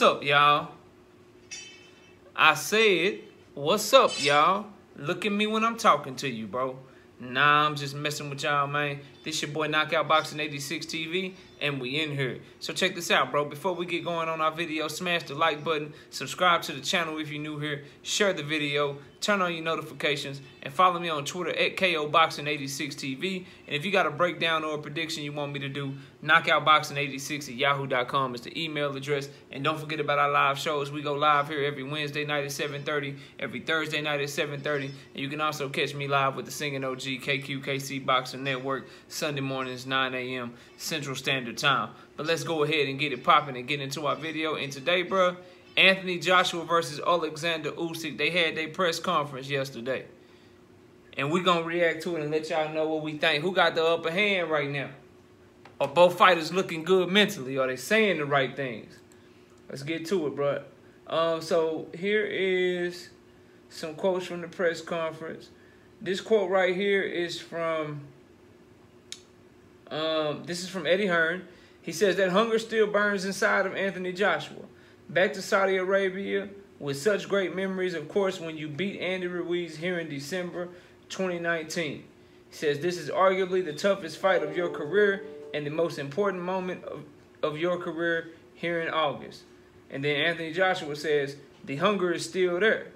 What's up, y'all? I said, what's up, y'all? Look at me when I'm talking to you, bro. Nah, I'm just messing with y'all, man. This your boy Knockout Boxing 86 TV, and we in here. So check this out, bro. Before we get going on our video, smash the like button, subscribe to the channel if you're new here, share the video, turn on your notifications, and follow me on Twitter at KOBoxing86TV. And if you got a breakdown or a prediction you want me to do, knockoutboxing86@yahoo.com is the email address. And don't forget about our live shows. We go live here every Wednesday night at 7:30, every Thursday night at 7:30. And you can also catch me live with the Singing OG KQKC Boxing Network Sunday mornings, 9 a.m. Central Standard Time. But let's go ahead and get it popping and get into our video. And today, bro, Anthony Joshua versus Oleksandr Usyk, they had their press conference yesterday. And we're going to react to it and let y'all know what we think. Who got the upper hand right now? Are both fighters looking good mentally? Are they saying the right things? Let's get to it, bro. So here is some quotes from the press conference. This quote right here is from Eddie Hearn. He says that hunger still burns inside of Anthony Joshua. Back to Saudi Arabia with such great memories, of course, when you beat Andy Ruiz here in December 2019. He says this is arguably the toughest fight of your career and the most important moment of your career here in August. And then Anthony Joshua says the hunger is still there.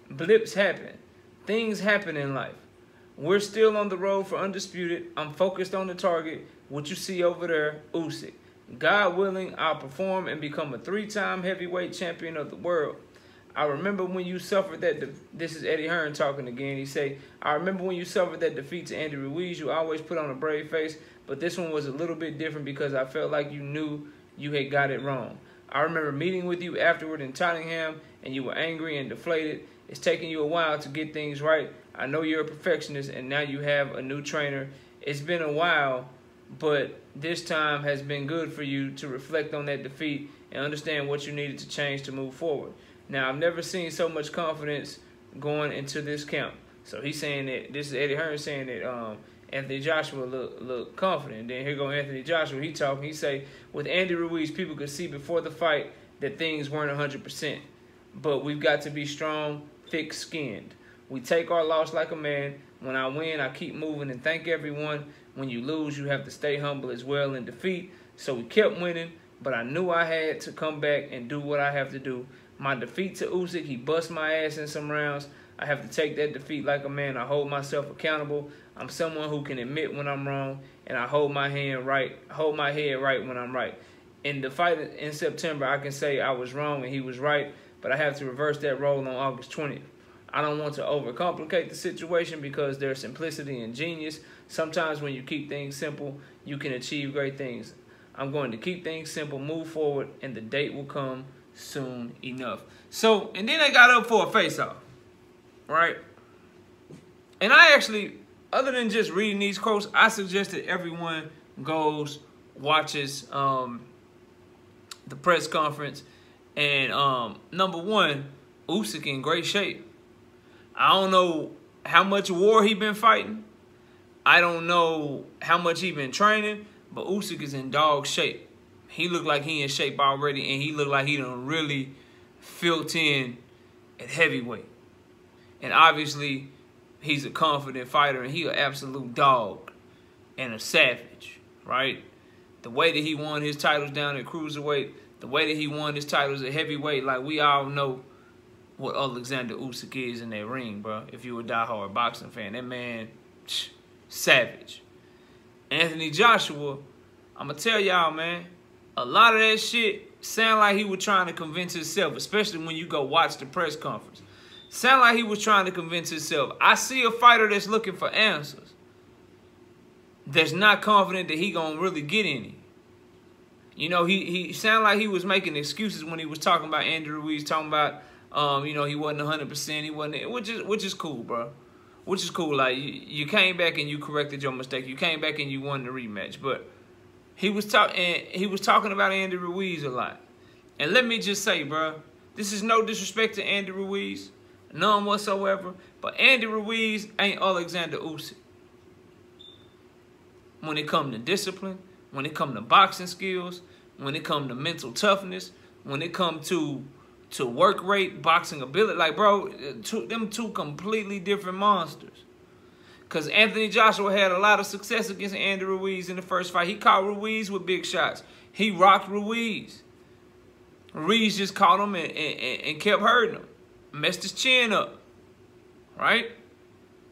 Blips happen. Things happen in life. We're still on the road for undisputed. I'm focused on the target. What you see over there, Usyk. God willing, I'll perform and become a 3-time heavyweight champion of the world. I remember when you suffered that. This is Eddie Hearn talking again. He say, I remember when you suffered that defeat to Andy Ruiz. You always put on a brave face, but this one was a little bit different because I felt like you knew you had got it wrong. I remember meeting with you afterward in Tottenham, and you were angry and deflated. It's taken you a while to get things right. I know you're a perfectionist, and now you have a new trainer. It's been a while, but this time has been good for you to reflect on that defeat and understand what you needed to change to move forward. Now, I've never seen so much confidence going into this camp. So he's saying that, this is Eddie Hearn saying that Anthony Joshua look confident. Then here go Anthony Joshua, he talking, he say, with Andy Ruiz, people could see before the fight that things weren't 100%. But we've got to be strong, thick-skinned. We take our loss like a man. When I win, I keep moving and thank everyone. When you lose, you have to stay humble as well in defeat. So we kept winning, but I knew I had to come back and do what I have to do. My defeat to Usyk, he bust my ass in some rounds. I have to take that defeat like a man. I hold myself accountable. I'm someone who can admit when I'm wrong, and I hold my head right when I'm right. In the fight in September, I can say I was wrong and he was right, but I have to reverse that role on August 20th. I don't want to overcomplicate the situation because there's simplicity and genius. Sometimes when you keep things simple, you can achieve great things. I'm going to keep things simple, move forward, and the date will come soon enough. So, and then they got up for a face-off, right? And I actually, other than just reading these quotes, I suggested everyone goes, watches the press conference. And number one, Usyk in great shape. I don't know how much war he been fighting. I don't know how much he been training, but Usyk is in dog shape. He look like he in shape already, and he look like he done really filled in at heavyweight. And obviously, he's a confident fighter, and he an absolute dog and a savage, right? The way that he won his titles down at cruiserweight, the way that he won his titles at heavyweight, like we all know what Oleksandr Usyk is in that ring, bro. If you a diehard boxing fan, that man, savage. Anthony Joshua, I'm going to tell y'all, man, a lot of that shit sound like he was trying to convince himself, especially when you go watch the press conference. Sound like he was trying to convince himself. I see a fighter that's looking for answers, that's not confident that he going to really get any. You know, he sounded like he was making excuses when he was talking about Andy Ruiz, talking about, you know, he wasn't 100%, he wasn't, which is cool, bro. Which is cool. Like, you came back and you corrected your mistake. You came back and you won the rematch. But he was talking about Andy Ruiz a lot. And let me just say, bro, this is no disrespect to Andy Ruiz, none whatsoever. But Andy Ruiz ain't Oleksandr Usyk. When it comes to discipline, when it comes to boxing skills, when it comes to mental toughness, when it comes to work rate, boxing ability, like, bro, them two completely different monsters. Because Anthony Joshua had a lot of success against Andy Ruiz in the first fight. He caught Ruiz with big shots. He rocked Ruiz. Ruiz just caught him and kept hurting him. Messed his chin up, right?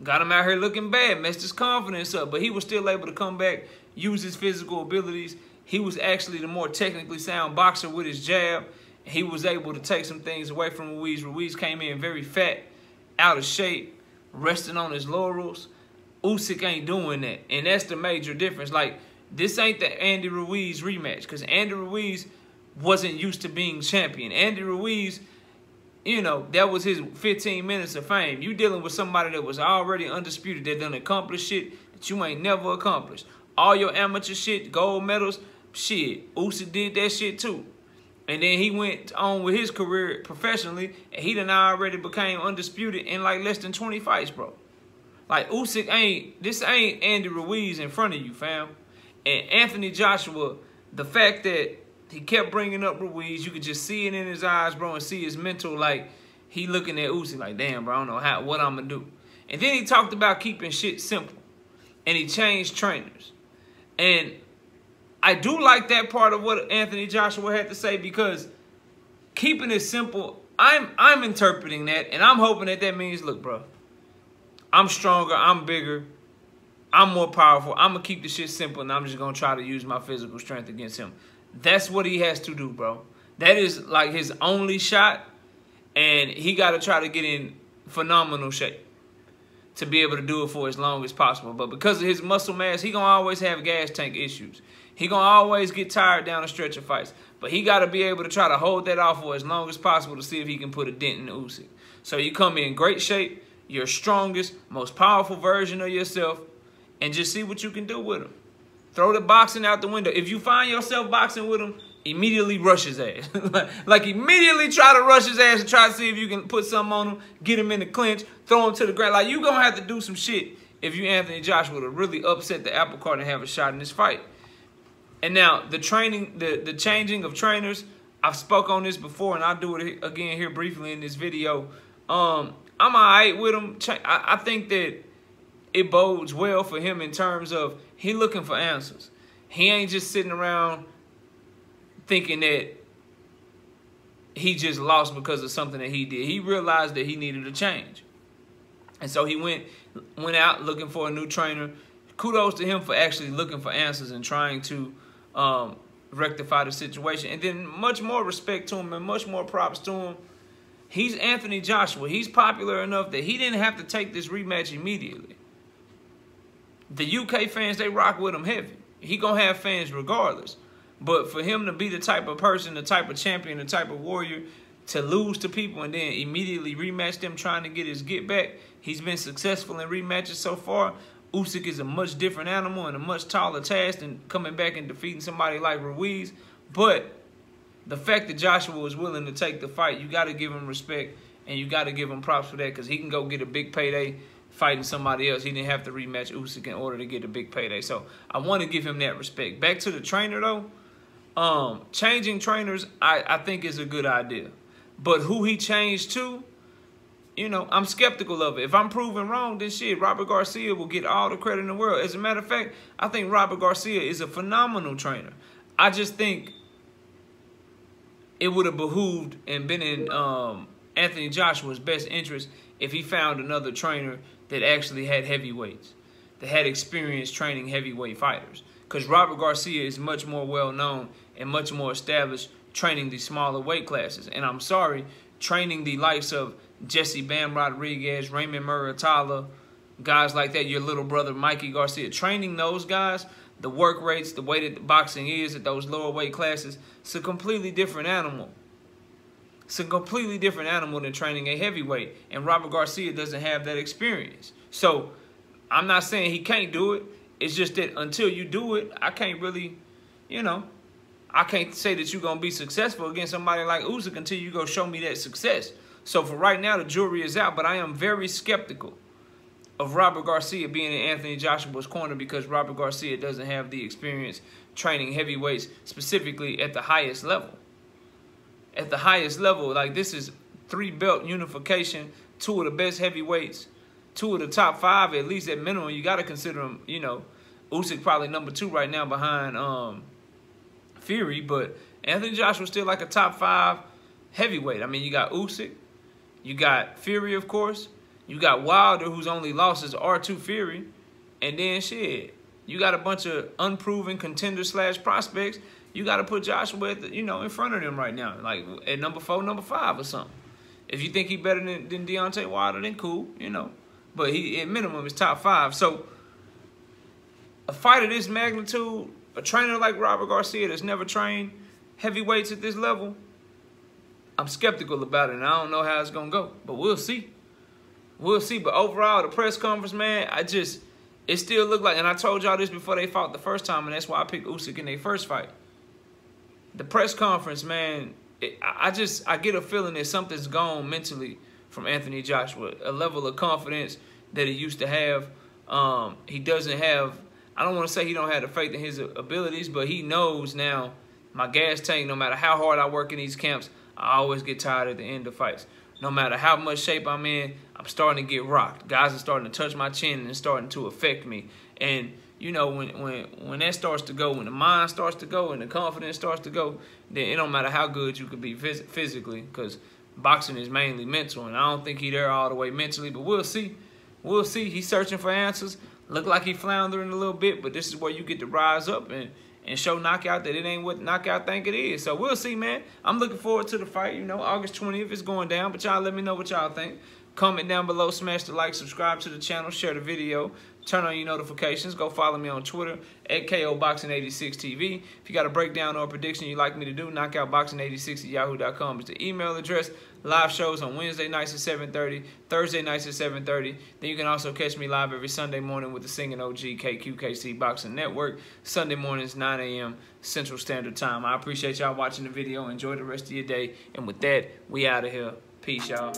Got him out here looking bad, messed his confidence up. But he was still able to come back, use his physical abilities. He was actually the more technically sound boxer with his jab. He was able to take some things away from Ruiz. Ruiz came in very fat, out of shape, resting on his laurels. Usyk ain't doing that, and that's the major difference. Like, this ain't the Andy Ruiz rematch, because Andy Ruiz wasn't used to being champion. Andy Ruiz, you know, that was his 15 minutes of fame. You dealing with somebody that was already undisputed, that done accomplished shit that you ain't never accomplished. All your amateur shit, gold medals, shit, Usyk did that shit too. And then he went on with his career professionally, and he done already became undisputed in like less than 20 fights, bro. Like, Usyk this ain't Andy Ruiz in front of you, fam. And Anthony Joshua, the fact that he kept bringing up Ruiz, you could just see it in his eyes, bro, and see his mental, like, he looking at Usyk like, damn, bro, I don't know what I'm going to do. And then he talked about keeping shit simple. And he changed trainers. And I do like that part of what Anthony Joshua had to say, because keeping it simple, I'm interpreting that, and I'm hoping that means, look, bro, I'm stronger, I'm bigger, I'm more powerful. I'm going to keep the shit simple, and I'm just going to try to use my physical strength against him. That's what he has to do, bro. That is like his only shot, and he got to try to get in phenomenal shape to be able to do it for as long as possible. But because of his muscle mass, he going to always have gas tank issues. He going to always get tired down the stretch of fights. But he got to be able to try to hold that off for as long as possible to see if he can put a dent in the Usyk. So you come in great shape, your strongest, most powerful version of yourself, and just see what you can do with him. Throw the boxing out the window. If you find yourself boxing with him, immediately rush his ass. Like, immediately try to rush his ass and try to see if you can put something on him, get him in the clinch, throw him to the ground. Like, you going to have to do some shit if you Anthony Joshua to really upset the apple cart and have a shot in this fight. And now, the training, the changing of trainers, I've spoke on this before, and I'll do it again here briefly in this video. I'm all right with him. I think that it bodes well for him in terms of he looking for answers. He ain't just sitting around thinking that he just lost because of something that he did. He realized that he needed a change. And so he went out looking for a new trainer. Kudos to him for actually looking for answers and trying to rectify the situation. And then much more respect to him and much more props to him. He's Anthony Joshua. He's popular enough that he didn't have to take this rematch immediately. The UK fans, they rock with him heavy. He gonna have fans regardless. But for him to be the type of person, the type of champion, the type of warrior to lose to people and then immediately rematch them trying to get his get back, he's been successful in rematches so far. Usyk is a much different animal and a much taller task than coming back and defeating somebody like Ruiz. But the fact that Joshua was willing to take the fight, you got to give him respect and you got to give him props for that, because he can go get a big payday fighting somebody else. He didn't have to rematch Usyk in order to get a big payday. So I want to give him that respect. Back to the trainer, though. Changing trainers, I think is a good idea. But who he changed to, you know, I'm skeptical of it. If I'm proven wrong, then shit, Robert Garcia will get all the credit in the world. As a matter of fact, I think Robert Garcia is a phenomenal trainer. I just think it would have behooved and been in Anthony Joshua's best interest if he found another trainer that actually had heavyweights, that had experience training heavyweight fighters. Because Robert Garcia is much more well-known and much more established training the smaller weight classes. And I'm sorry, training the likes of Jesse Bam Rodriguez, Raymond Muratalla, guys like that, your little brother Mikey Garcia, training those guys, the work rates, the way that the boxing is at those lower weight classes, it's a completely different animal. It's a completely different animal than training a heavyweight. And Robert Garcia doesn't have that experience. So I'm not saying he can't do it. It's just that until you do it, I can't really, you know, I can't say that you're going to be successful against somebody like Usyk until you go show me that success. So for right now, the jury is out. But I am very skeptical of Robert Garcia being in Anthony Joshua's corner, because Robert Garcia doesn't have the experience training heavyweights, specifically at the highest level. the highest level. Like, this is 3-belt unification, 2 of the best heavyweights, 2 of the top 5 at least at minimum. You got to consider them, you know. Usyk probably number 2 right now behind Fury, but Anthony Joshua's still like a top 5 heavyweight. I mean, you got Usyk, you got Fury, of course, you got Wilder, whose only loss is R2 Fury, and then shit, you got a bunch of unproven contenders / prospects. You got to put Joshua at the, you know, in front of them right now, like at number 4, number 5 or something. If you think he better than Deontay Wilder, then cool, you know. But he, at minimum, is top 5. So a fight of this magnitude, a trainer like Robert Garcia that's never trained heavyweights at this level, I'm skeptical about it, and I don't know how it's going to go. But we'll see. We'll see. But overall, the press conference, man, it still looked like, and I told y'all this before they fought the first time, and that's why I picked Usyk in their first fight. The press conference, man, I get a feeling that something's gone mentally from Anthony Joshua. A level of confidence that he used to have. He doesn't have, I don't want to say he don't have the faith in his abilities, but he knows now, my gas tank, no matter how hard I work in these camps, I always get tired at the end of fights. No matter how much shape I'm in, I'm starting to get rocked. Guys are starting to touch my chin and it's starting to affect me. And, you know, when that starts to go, when the mind starts to go and the confidence starts to go, then it don't matter how good you could be physically, because boxing is mainly mental, and I don't think he's there all the way mentally, but we'll see. We'll see. He's searching for answers. Look like he's floundering a little bit, but this is where you get to rise up and show Knockout that it ain't what Knockout think it is. So we'll see, man. I'm looking forward to the fight. You know, August 20th is going down, but y'all let me know what y'all think. Comment down below, smash the like, subscribe to the channel, share the video, turn on your notifications. Go follow me on Twitter at KOBoxing86TV. If you got a breakdown or a prediction you'd like me to do, knockoutboxing86@yahoo.com is the email address. Live shows on Wednesday nights at 7:30, Thursday nights at 7:30. Then you can also catch me live every Sunday morning with the singing OG KQKC Boxing Network. Sunday mornings, 9 a.m. Central Standard Time. I appreciate y'all watching the video. Enjoy the rest of your day. And with that, we out of here. Peace, y'all.